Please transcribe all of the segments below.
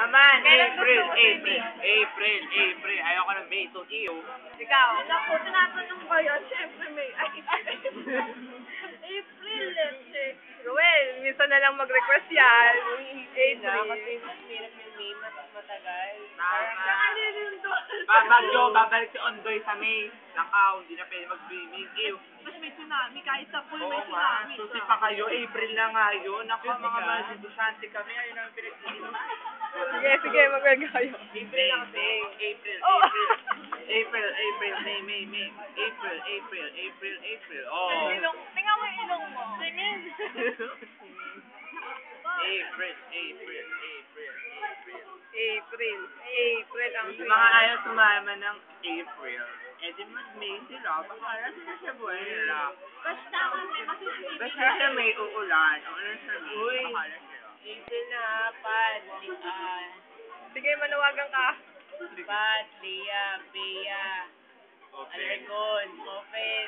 naman. Kailan April, gusto mo, April, April, April. Ayoko na May to iyo. Ikaw. Ako, tinatanong ba yan? Siyempre may April, let's Ruel, minsan na lang mag-request yan. April. April. Mas hirap yung May, mas matagal. Tama. din to. Babagyo, babalik si Ondoy sa May. Nakaw, hindi na pwede mag-swimming. Ew. Mas may tsunami, kahit sa pool Oo may nga, tsunami. susi pa kayo. April na nga yun. Ako, mga masibusyante kami. Ayun ang pinag-iinuman. Sige, sige, mag-welga kayo. April na kasi. April, Oh. April. April, May. April, April. Oh. Tingnan mo yung ilong mo. Tingin. April. April ang Yung mga ayaw sumama ng April, eh di mag-May sila. Bakala sila sa buhay nila. Basta kami, masisipin. Basta sa May uulan. Ang ano sa May, bakala sila. April na, Pat, Sige, manawagan ka. Pat, Lea, Bea, Alarcon, Open,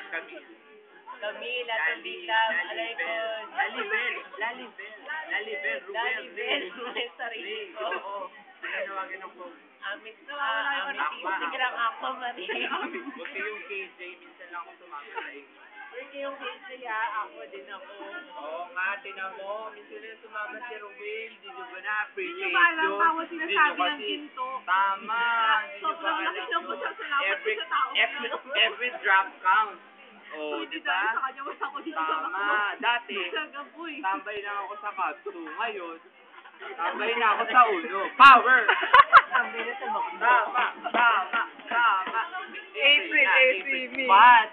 Camila, Tolita, Alarcon, Lalibel, Lalibel, Ruel, Sarili ko. Oo. Pinawagan ako. Amit, Instagram ako, Maria. Huwag kayong KJ, minsan lang ako sumama sa inyo. Huwag kayong kaya ako din ako. Oo nga, tinan mo. Minsan lang sumama si Ruel. Hindi nyo ba na-appreciate Hindi nyo ba alam yun? bawat Hindi sinasabi nyo ng kasi- ginto? Tama. Hindi nyo ba Sobrang alam laki ng yun? pasasalamat ko sa tao. Every drop counts. Oh, Hindi di dahil ba? sa kanya, wala ko dito. Tama. Dati, Nagaboy. tambay lang ako sa cup 2. Ngayon, tambay na ako sa uno. Power! Tambay na sa bakla. Tama. April, May. What?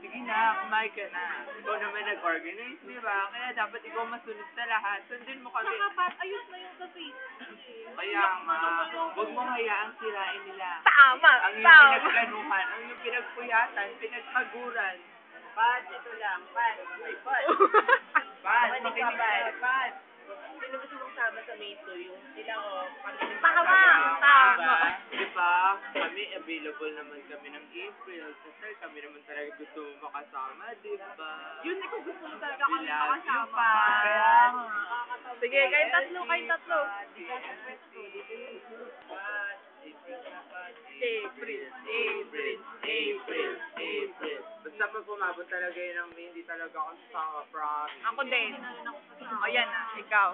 Sige na, kumain ka na. Ikaw naman nag-organize, di ba? Kaya dapat ikaw masunod sa lahat. Sundin mo kami. Nakapat, ayos na yung sa Facebook. Kaya nga, huwag mong hayaang sirain nila. Tama, Ang iyong tama. pinagplanuhan, ang iyong pinagpuyatan, pinagpaguran. Pat, ito lang, Pat. Ay, Pat. Pat, Makinig ka, makinig ka, Pat. Sino gusto mong sama sa May 2? Yung sila o kami ng Tama, tama. Diba? Kami, available naman kami ng April. Kasi kami naman talaga gusto mo makasama, diba? Yun, ko gusto mo talaga kami We love you, makasama. Pat. Kaya nga. Sige, kayong tatlo. Di ka sa pwesto, dito yung Pat. April. Basta pag pumabot talaga yun ng May, hindi talaga ako sasama, promise. Ako din. O yan na, ikaw.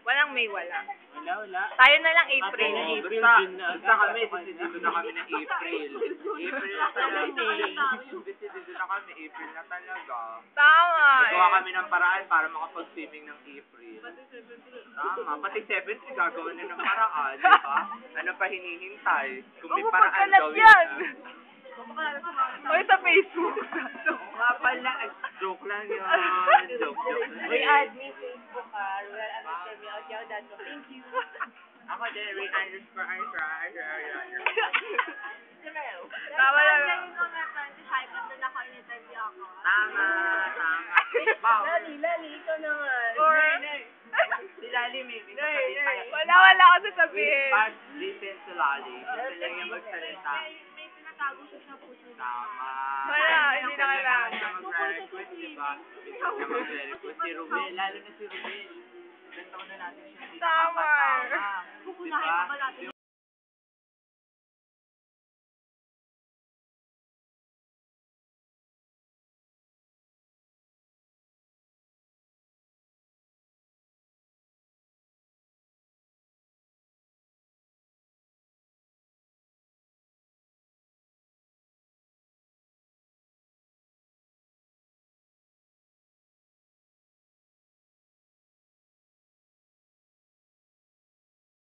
Walang May, wala. Wala. Tayo na lang April. Oo, basta kami, decidido na kami ng April. April na talaga. Decidido na kami, April na talaga. Tama. Gawa kami ng paraan para makapag-swimming ng April. Tama, pati 7th gagawa na ng paraan, di ba? Ano pa hinihintay? Kung may Huwag paraan magkalat gawin yan. na. O sa Facebook. Nga pala, joke lang yun. Joke lang. Uy, add me Facebook ka. Rural underscore me out yaw dad ko. Thank you. Ako din, Ray underscore. Tama lang. Tama. Wow. Lali, ikaw na nga. Or, Si Lali, may sasabihin tayo. wala ako Wait, sasabihin. Pat, listen to Lali. Gusto lang yung magsalita. May tinatago siya sa puso. Tama. Wala, hindi na kailangan. Siya mag-request, di ba? Siya mag-request si Ruel, lalo na si Ruel. Ganto na natin siya. Hindi Tama. nakakasama. Di Pupunahin ba? pa ba natin Yung